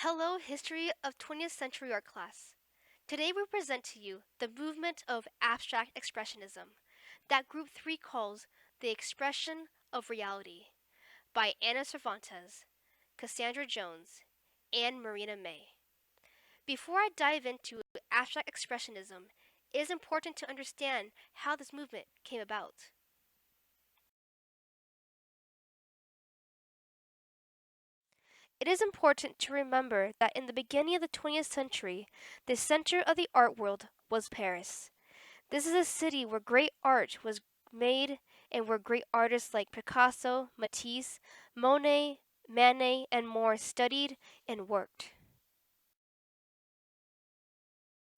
Hello, History of 20th Century Art class. Today we present to you the movement of abstract expressionism that Group 3 calls the expression of reality by Ana Cervantes, Cassandra Jones, and Marina May. Before I dive into abstract expressionism, it is important to understand how this movement came about. It is important to remember that in the beginning of the 20th century, the center of the art world was Paris. This is a city where great art was made and where great artists like Picasso, Matisse, Monet, Manet, and more studied and worked.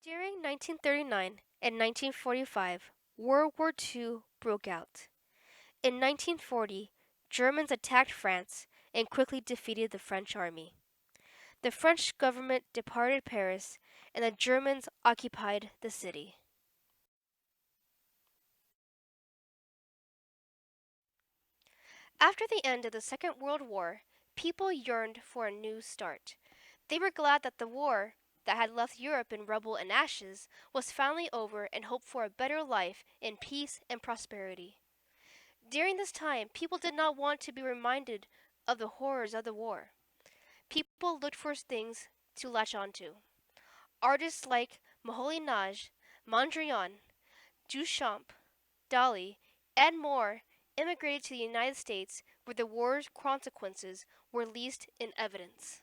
During 1939 and 1945, World War II broke out. In 1940, Germans attacked France and quickly defeated the French army. The French government departed Paris and the Germans occupied the city. After the end of the Second World War, people yearned for a new start. They were glad that the war that had left Europe in rubble and ashes was finally over and hoped for a better life in peace and prosperity. During this time, people did not want to be reminded of the horrors of the war. People looked for things to latch onto. Artists like Moholy-Nagy, Mondrian, Duchamp, Dali, and more immigrated to the United States where the war's consequences were least in evidence.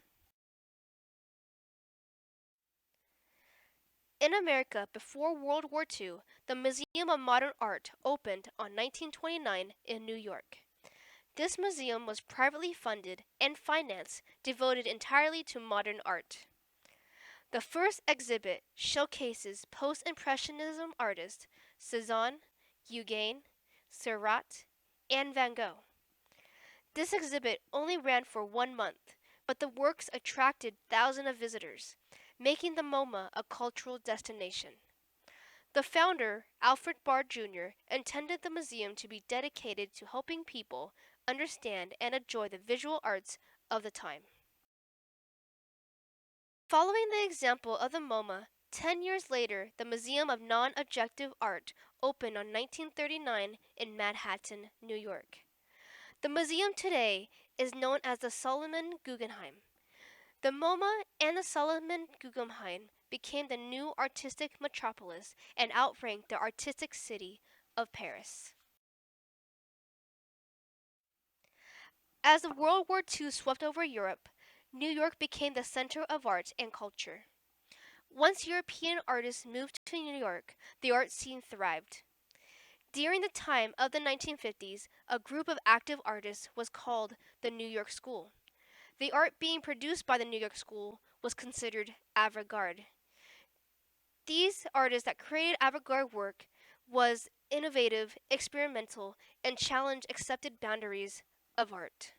In America, before World War II, the Museum of Modern Art opened on 1929 in New York. This museum was privately funded and financed, devoted entirely to modern art. The first exhibit showcases post-impressionism artists Cezanne, Gauguin, Seurat, and Van Gogh. This exhibit only ran for 1 month, but the works attracted thousands of visitors, making the MoMA a cultural destination. The founder, Alfred Bard Jr., intended the museum to be dedicated to helping people understand and enjoy the visual arts of the time. Following the example of the MoMA, 10 years later, the Museum of Non-Objective Art opened on 1939 in Manhattan, New York. The museum today is known as the Solomon Guggenheim. The MoMA and the Solomon Guggenheim became the new artistic metropolis and outranked the artistic city of Paris. As the World War II swept over Europe, New York became the center of art and culture. Once European artists moved to New York, the art scene thrived. During the time of the 1950s, a group of active artists was called the New York School. The art being produced by the New York School was considered avant-garde. These artists that created avant-garde work was innovative, experimental, and challenged accepted boundaries of art.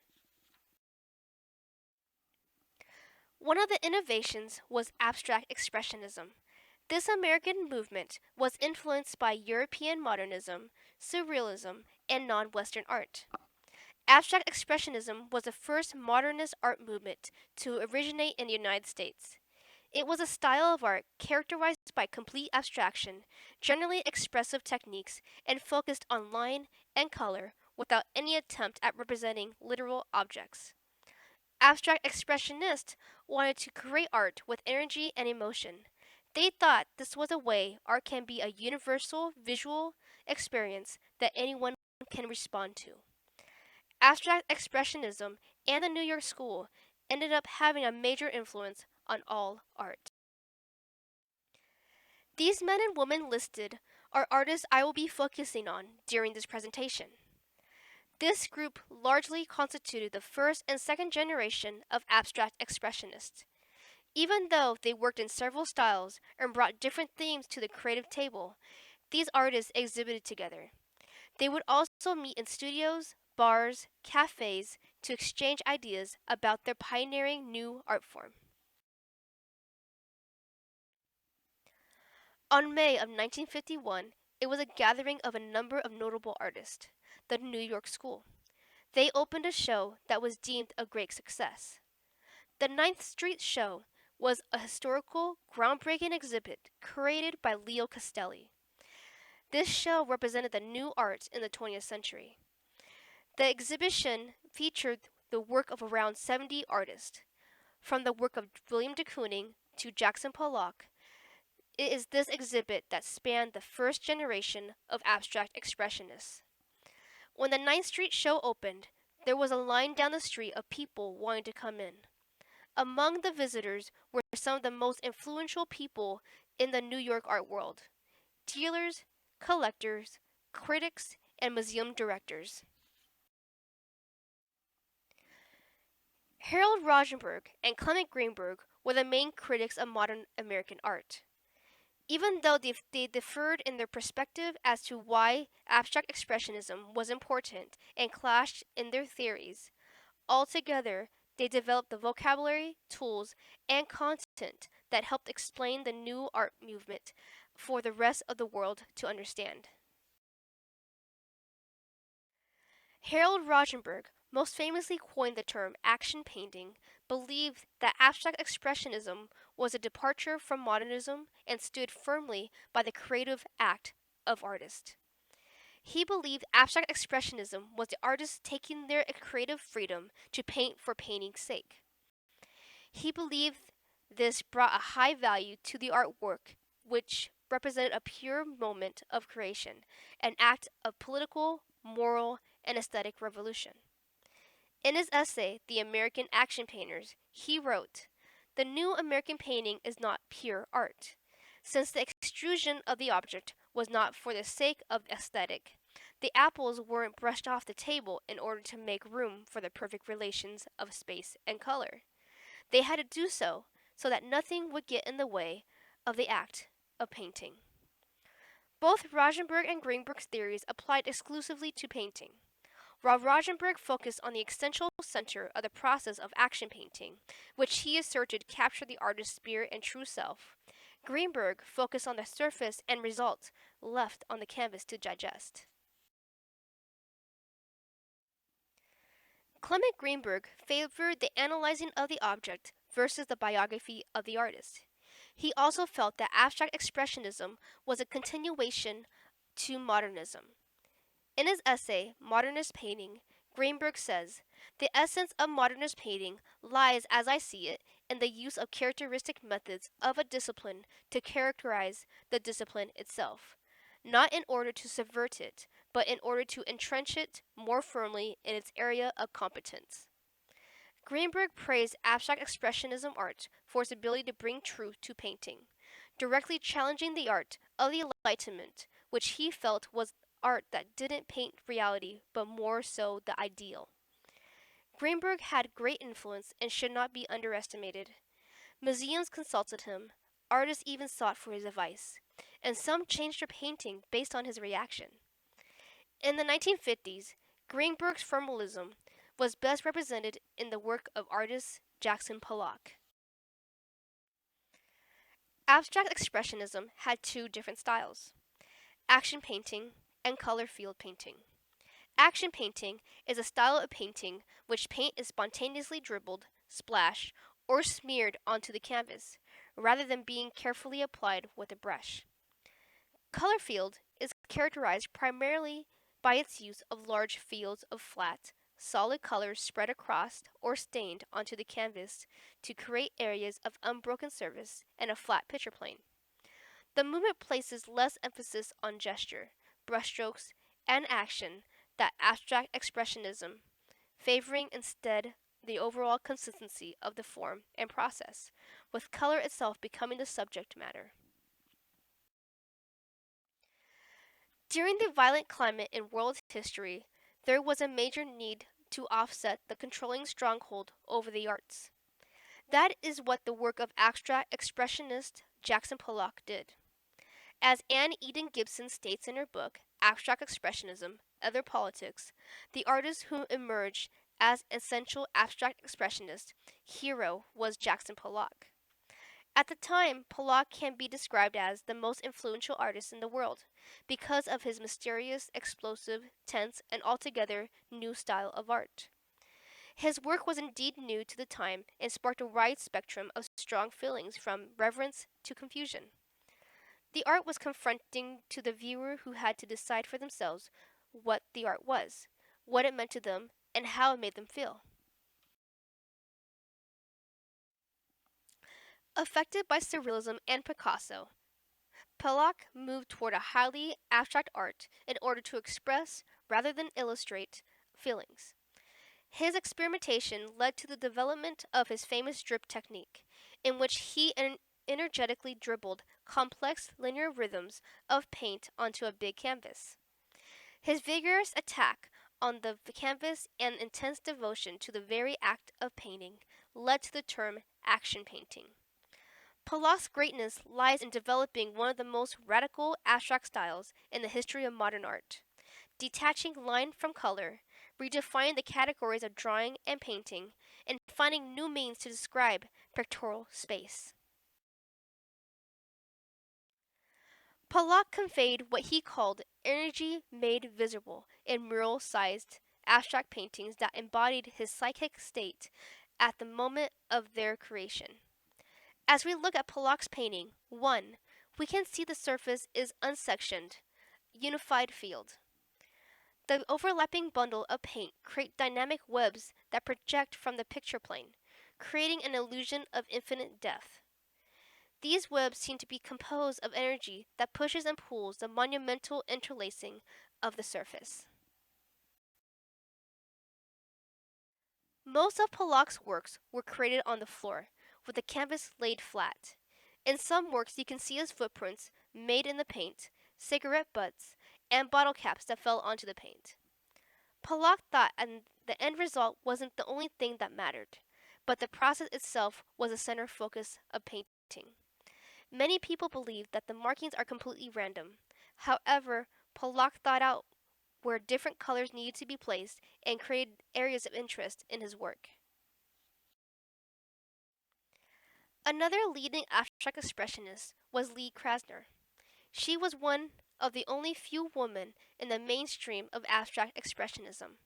One of the innovations was abstract expressionism. This American movement was influenced by European modernism, surrealism, and non-Western art. Abstract expressionism was the first modernist art movement to originate in the United States. It was a style of art characterized by complete abstraction, generally expressive techniques, and focused on line and color without any attempt at representing literal objects. Abstract expressionists wanted to create art with energy and emotion. They thought this was a way art can be a universal visual experience that anyone can respond to. Abstract expressionism and the New York School ended up having a major influence on all art. These men and women listed are artists I will be focusing on during this presentation. This group largely constituted the first and second generation of abstract expressionists. Even though they worked in several styles and brought different themes to the creative table, these artists exhibited together. They would also meet in studios, bars, cafes to exchange ideas about their pioneering new art form. On May of 1951, it was a gathering of a number of notable artists, the New York School. They opened a show that was deemed a great success. The Ninth Street Show was a historical, groundbreaking exhibit created by Leo Castelli. This show represented the new art in the 20th century. The exhibition featured the work of around 70 artists, from the work of William de Kooning to Jackson Pollock. It is this exhibit that spanned the first generation of abstract expressionists. When the Ninth Street Show opened, there was a line down the street of people wanting to come in. Among the visitors were some of the most influential people in the New York art world: dealers, collectors, critics, and museum directors. Harold Rosenberg and Clement Greenberg were the main critics of modern American art. Even though they differed in their perspective as to why abstract expressionism was important and clashed in their theories, altogether they developed the vocabulary, tools, and content that helped explain the new art movement for the rest of the world to understand. Harold Rosenberg, most famously coined the term action painting, believed that abstract expressionism was a departure from modernism and stood firmly by the creative act of artist. He believed abstract expressionism was the artist taking their creative freedom to paint for painting's sake. He believed this brought a high value to the artwork, which represented a pure moment of creation, an act of political, moral, and aesthetic revolution. In his essay, The American Action Painters, he wrote, "The new American painting is not pure art, since the extrusion of the object was not for the sake of aesthetic. The apples weren't brushed off the table in order to make room for the perfect relations of space and color. They had to do so that nothing would get in the way of the act of painting." Both Rosenberg and Greenberg's theories applied exclusively to painting. While Rosenberg focused on the essential center of the process of action painting, which he asserted captured the artist's spirit and true self, Greenberg focused on the surface and result left on the canvas to digest. Clement Greenberg favored the analyzing of the object versus the biography of the artist. He also felt that abstract expressionism was a continuation to modernism. In his essay, Modernist Painting, Greenberg says, "The essence of modernist painting lies, as I see it, in the use of characteristic methods of a discipline to characterize the discipline itself, not in order to subvert it, but in order to entrench it more firmly in its area of competence." Greenberg praised abstract expressionism art for its ability to bring truth to painting, directly challenging the art of the Enlightenment, which he felt was art that didn't paint reality but more so the ideal. Greenberg had great influence and should not be underestimated. Museums consulted him, artists even sought for his advice, and some changed their painting based on his reaction. In the 1950s, Greenberg's formalism was best represented in the work of artist Jackson Pollock. Abstract expressionism had two different styles: action painting and color field painting. Action painting is a style of painting which paint is spontaneously dribbled, splashed, or smeared onto the canvas, rather than being carefully applied with a brush. Color field is characterized primarily by its use of large fields of flat, solid colors spread across or stained onto the canvas to create areas of unbroken surface and a flat picture plane. The movement places less emphasis on gesture, brushstrokes, and action than abstract expressionism, favoring instead the overall consistency of the form and process, with color itself becoming the subject matter. During the violent climate in world history, there was a major need to offset the controlling stronghold over the arts. That is what the work of abstract expressionist Jackson Pollock did. As Anne Eden Gibson states in her book, Abstract Expressionism, Other Politics, the artist who emerged as essential abstract expressionist hero was Jackson Pollock. At the time, Pollock can be described as the most influential artist in the world because of his mysterious, explosive, tense, and altogether new style of art. His work was indeed new to the time and sparked a wide spectrum of strong feelings from reverence to confusion. The art was confronting to the viewer who had to decide for themselves what the art was, what it meant to them, and how it made them feel. Affected by Surrealism and Picasso, Pollock moved toward a highly abstract art in order to express, rather than illustrate, feelings. His experimentation led to the development of his famous drip technique, in which he energetically dribbled complex linear rhythms of paint onto a big canvas. His vigorous attack on the canvas and intense devotion to the very act of painting led to the term action painting. Pollock's greatness lies in developing one of the most radical abstract styles in the history of modern art, detaching line from color, redefining the categories of drawing and painting, and finding new means to describe pictorial space. Pollock conveyed what he called energy made visible in mural sized abstract paintings that embodied his psychic state at the moment of their creation. As we look at Pollock's painting, 1, we can see the surface is unsectioned, unified field. The overlapping bundle of paint create dynamic webs that project from the picture plane, creating an illusion of infinite depth. These webs seem to be composed of energy that pushes and pulls the monumental interlacing of the surface. Most of Pollock's works were created on the floor, with the canvas laid flat. In some works, you can see his footprints made in the paint, cigarette butts, and bottle caps that fell onto the paint. Pollock thought and the end result wasn't the only thing that mattered, but the process itself was the center focus of painting. Many people believe that the markings are completely random. However, Pollock thought out where different colors needed to be placed and created areas of interest in his work. Another leading abstract expressionist was Lee Krasner. She was one of the only few women in the mainstream of abstract expressionism.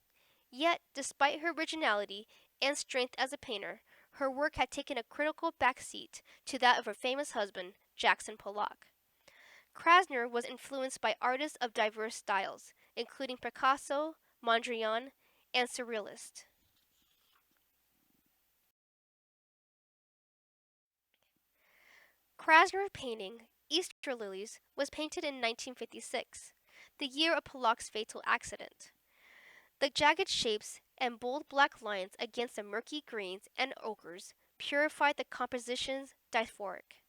Yet, despite her originality and strength as a painter, her work had taken a critical backseat to that of her famous husband, Jackson Pollock. Krasner was influenced by artists of diverse styles, including Picasso, Mondrian, and Surrealist. Krasner's painting, Easter Lilies, was painted in 1956, the year of Pollock's fatal accident. The jagged shapes and bold black lines against the murky greens and ochres purified the composition's dysphoric.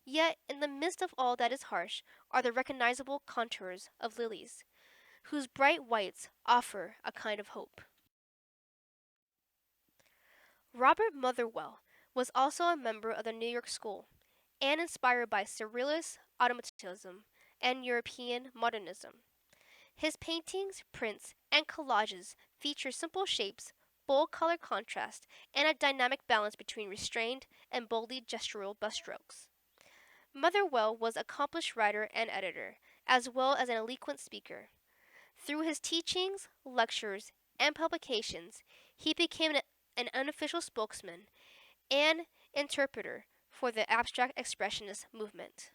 Yet, in the midst of all that is harsh are the recognizable contours of lilies, whose bright whites offer a kind of hope. Robert Motherwell was also a member of the New York School and inspired by Surrealist automatism and European modernism. His paintings, prints, and collages feature simple shapes, bold color contrast, and a dynamic balance between restrained and boldly gestural brushstrokes. Motherwell was an accomplished writer and editor, as well as an eloquent speaker. Through his teachings, lectures, and publications, he became an unofficial spokesman and interpreter for the abstract expressionist movement.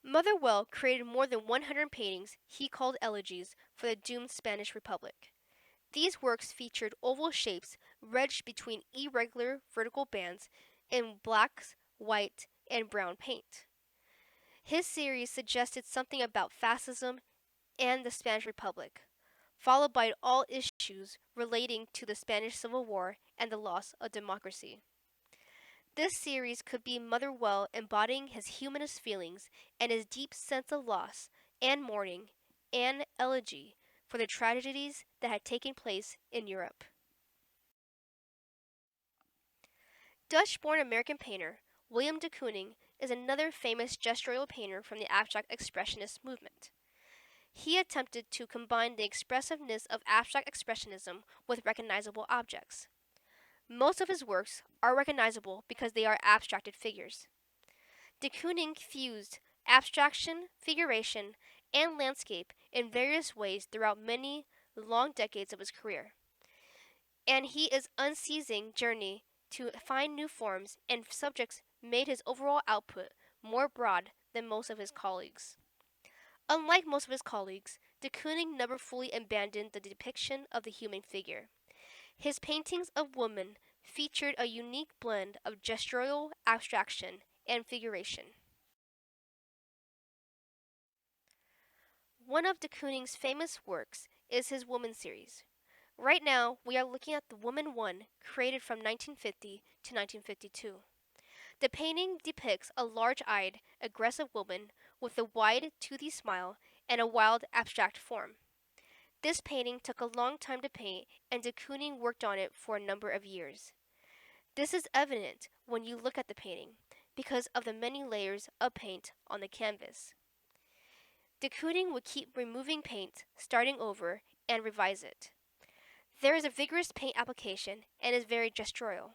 Motherwell created more than 100 paintings he called elegies for the doomed Spanish Republic. These works featured oval shapes wedged between irregular vertical bands in black, white, and brown paint. His series suggested something about fascism and the Spanish Republic, followed by all issues relating to the Spanish Civil War and the loss of democracy. This series could be Motherwell embodying his humanist feelings and his deep sense of loss and mourning and elegy for the tragedies that had taken place in Europe. Dutch-born American painter William de Kooning is another famous gestural painter from the abstract expressionist movement. He attempted to combine the expressiveness of abstract expressionism with recognizable objects. Most of his works are recognizable because they are abstracted figures. De Kooning fused abstraction, figuration, and landscape in various ways throughout many long decades of his career. And he is unceasing journey to find new forms and subjects made his overall output more broad than most of his colleagues. Unlike most of his colleagues, de Kooning never fully abandoned the depiction of the human figure. His paintings of women featured a unique blend of gestural abstraction and figuration. One of de Kooning's famous works is his Woman series. Right now, we are looking at the Woman 1, created from 1950 to 1952. The painting depicts a large-eyed, aggressive woman with a wide, toothy smile and a wild, abstract form. This painting took a long time to paint, and de Kooning worked on it for a number of years. This is evident when you look at the painting, because of the many layers of paint on the canvas. De Kooning would keep removing paint, starting over, and revise it. There is a vigorous paint application and is very gestural.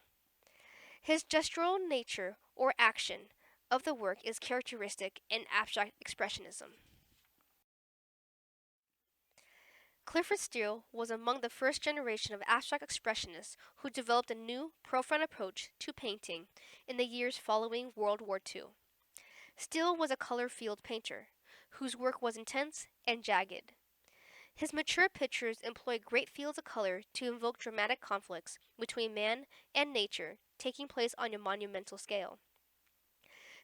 His gestural nature or action of the work is characteristic in abstract expressionism. Clyfford Steele was among the first generation of abstract expressionists who developed a new, profound approach to painting in the years following World War II. Steele was a color field painter, whose work was intense and jagged. His mature pictures employ great fields of color to evoke dramatic conflicts between man and nature taking place on a monumental scale.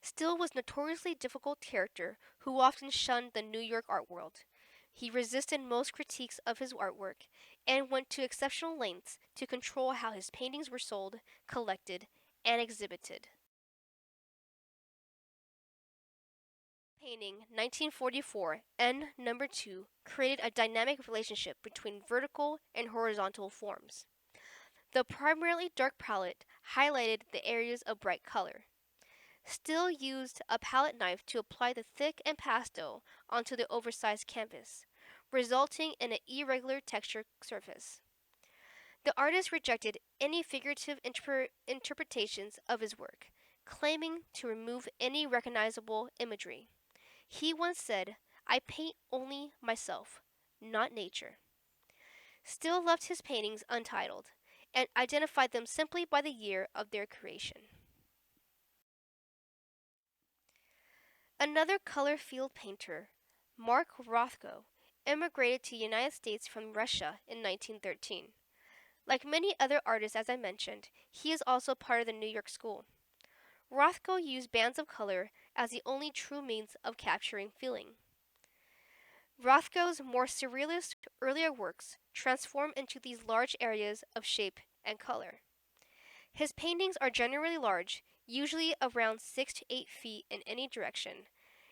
Steele was a notoriously difficult character who often shunned the New York art world. He resisted most critiques of his artwork and went to exceptional lengths to control how his paintings were sold, collected, and exhibited. Painting 1944 N number 2 created a dynamic relationship between vertical and horizontal forms. The primarily dark palette highlighted the areas of bright color. Steele used a palette knife to apply the thick impasto onto the oversized canvas, resulting in an irregular texture surface. The artist rejected any figurative interpretations of his work, claiming to remove any recognizable imagery. He once said, "I paint only myself, not nature." Steele left his paintings untitled and identified them simply by the year of their creation. Another color field painter, Mark Rothko, immigrated to the United States from Russia in 1913. Like many other artists, as I mentioned, he is also part of the New York School. Rothko used bands of color as the only true means of capturing feeling. Rothko's more surrealist earlier works transform into these large areas of shape and color. His paintings are generally large, usually around 6 to 8 feet in any direction,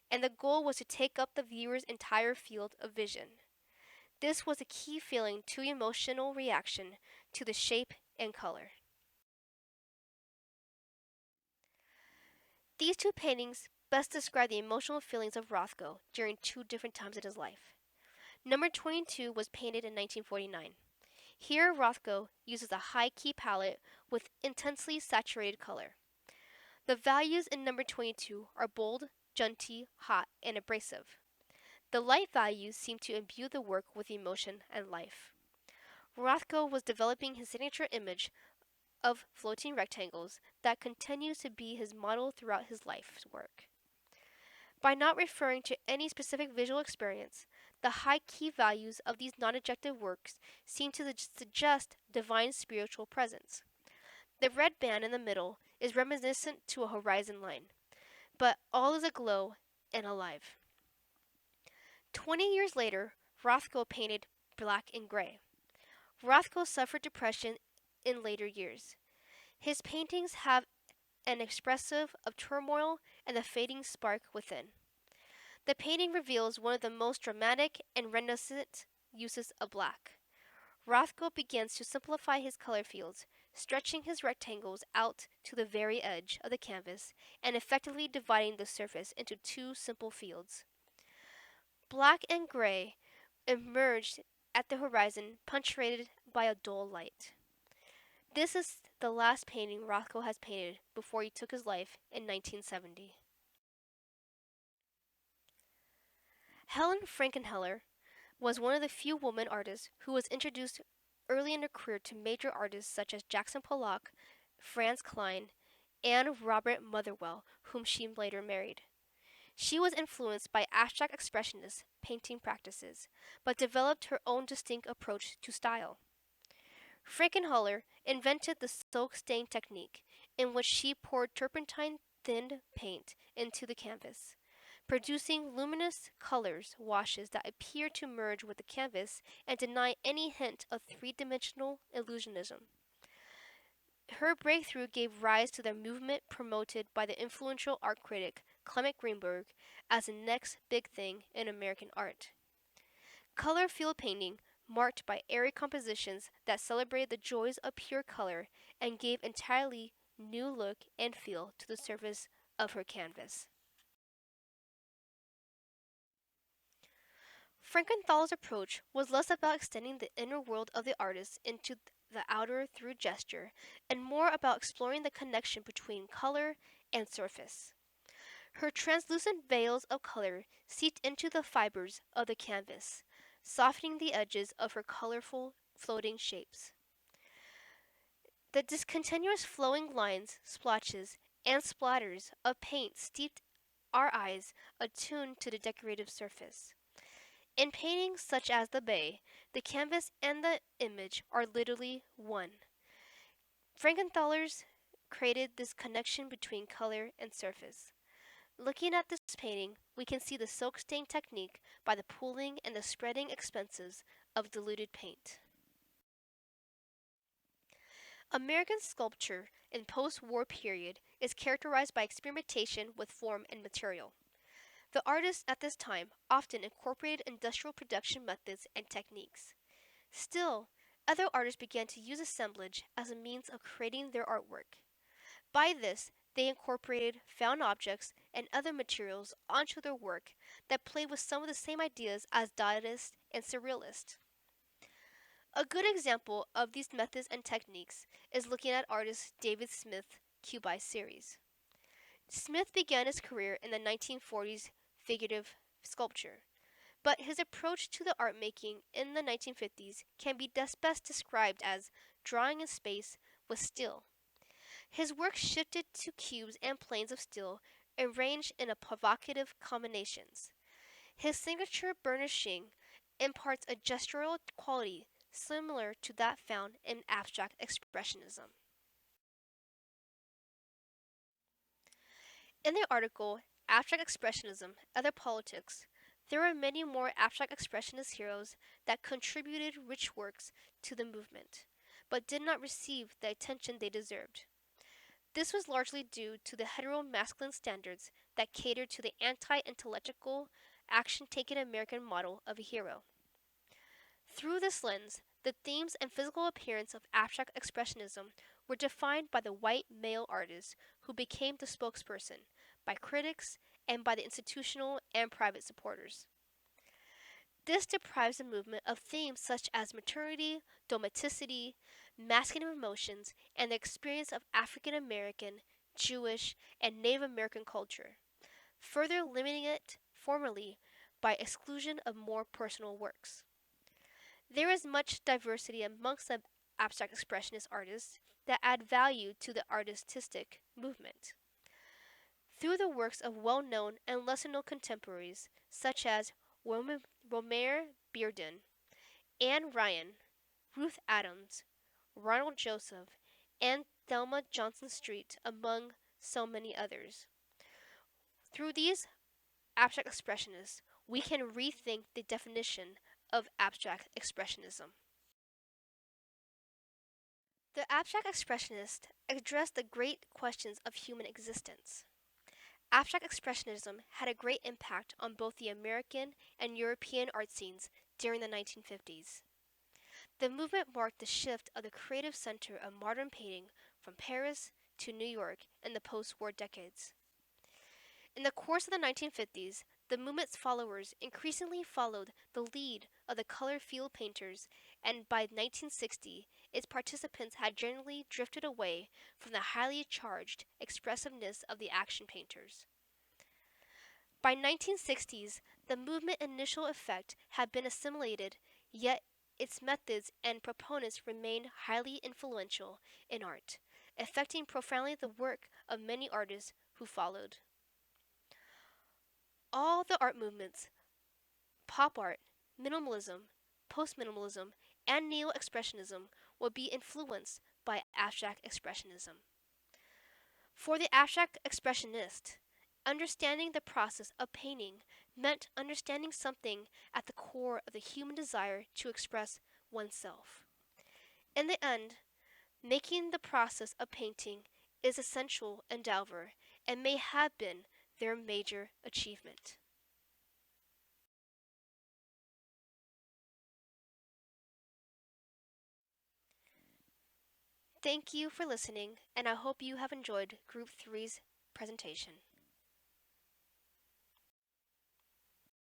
and the goal was to take up the viewer's entire field of vision. This was a key feeling to emotional reaction to the shape and color. These two paintings best describe the emotional feelings of Rothko during two different times in his life. Number 22 was painted in 1949. Here, Rothko uses a high-key palette with intensely saturated color. The values in number 22 are bold, jaunty, hot, and abrasive. The light values seem to imbue the work with emotion and life. Rothko was developing his signature image of floating rectangles that continues to be his model throughout his life's work. By not referring to any specific visual experience, the high key values of these non objective works seem to suggest divine spiritual presence. The red band in the middle is reminiscent to a horizon line, but all is aglow and alive. 20 years later, Rothko painted Black and Gray. Rothko suffered depression in later years. His paintings have an expressive of turmoil and the fading spark within. The painting reveals one of the most dramatic and reticent uses of black. Rothko begins to simplify his color fields, stretching his rectangles out to the very edge of the canvas and effectively dividing the surface into two simple fields. Black and gray emerged at the horizon, punctuated by a dull light. This is the last painting Rothko has painted before he took his life in 1970. Helen Frankenheller, was one of the few women artists who was introduced early in her career to major artists such as Jackson Pollock, Franz Kline, and Robert Motherwell, whom she later married. She was influenced by abstract expressionist painting practices, but developed her own distinct approach to style. Frankenhaller invented the silk stain technique, in which she poured turpentine thinned paint into the canvas, producing luminous colors washes that appear to merge with the canvas and deny any hint of three-dimensional illusionism. Her breakthrough gave rise to the movement promoted by the influential art critic Clement Greenberg as the next big thing in American art. Color field painting, marked by airy compositions that celebrated the joys of pure color and gave entirely new look and feel to the surface of her canvas. Frankenthal's approach was less about extending the inner world of the artist into the outer through gesture, and more about exploring the connection between color and surface. Her translucent veils of color seeped into the fibers of the canvas, softening the edges of her colorful floating shapes. The discontinuous flowing lines, splotches, and splatters of paint steeped our eyes attuned to the decorative surface. In paintings such as the Bay, the canvas and the image are literally one. Frankenthalers created this connection between color and surface. Looking at this painting, we can see the silk stain technique by the pooling and the spreading expenses of diluted paint. American sculpture in post-war period is characterized by experimentation with form and material. The artists at this time often incorporated industrial production methods and techniques. Still, other artists began to use assemblage as a means of creating their artwork. By this, they incorporated found objects and other materials onto their work that played with some of the same ideas as Dadaist and Surrealist. A good example of these methods and techniques is looking at artist David Smith's Cubist series. Smith began his career in the 1940s figurative sculpture, but his approach to the art making in the 1950s can be best described as drawing in space with still. His work shifted to cubes and planes of steel arranged in a provocative combinations. His signature burnishing imparts a gestural quality similar to that found in abstract expressionism. In the article Abstract Expressionism, Other Politics, there are many more abstract expressionist heroes that contributed rich works to the movement, but did not receive the attention they deserved. This was largely due to the hetero-masculine standards that catered to the anti-intellectual, action-taking American model of a hero. Through this lens, the themes and physical appearance of abstract expressionism were defined by the white male artist who became the spokesperson, by critics, and by the institutional and private supporters. This deprives the movement of themes such as maternity, domesticity, masculine emotions, and the experience of African American, Jewish, and Native American culture, further limiting it formally by exclusion of more personal works. There is much diversity amongst the abstract expressionist artists that add value to the artistic movement. Through the works of well-known and lesser-known contemporaries such as Romare Bearden, Anne Ryan, Ruth Adams, Ronald Joseph, and Thelma Johnson Street, among so many others. Through these abstract expressionists, we can rethink the definition of abstract expressionism. The abstract expressionists addressed the great questions of human existence. Abstract expressionism had a great impact on both the American and European art scenes during the 1950s. The movement marked the shift of the creative center of modern painting from Paris to New York in the post-war decades. In the course of the 1950s, the movement's followers increasingly followed the lead of the color field painters, and by 1960, its participants had generally drifted away from the highly charged expressiveness of the action painters. By 1960s, The movement's initial effect had been assimilated, yet its methods and proponents remained highly influential in art, affecting profoundly the work of many artists who followed. All the art movements, pop art, minimalism, post-minimalism, and neo-expressionism, will be influenced by abstract expressionism. For the abstract expressionist, understanding the process of painting meant understanding something at the core of the human desire to express oneself. In the end, making the process of painting is essential endeavor and may have been their major achievement. Thank you for listening, and I hope you have enjoyed Group Three's presentation.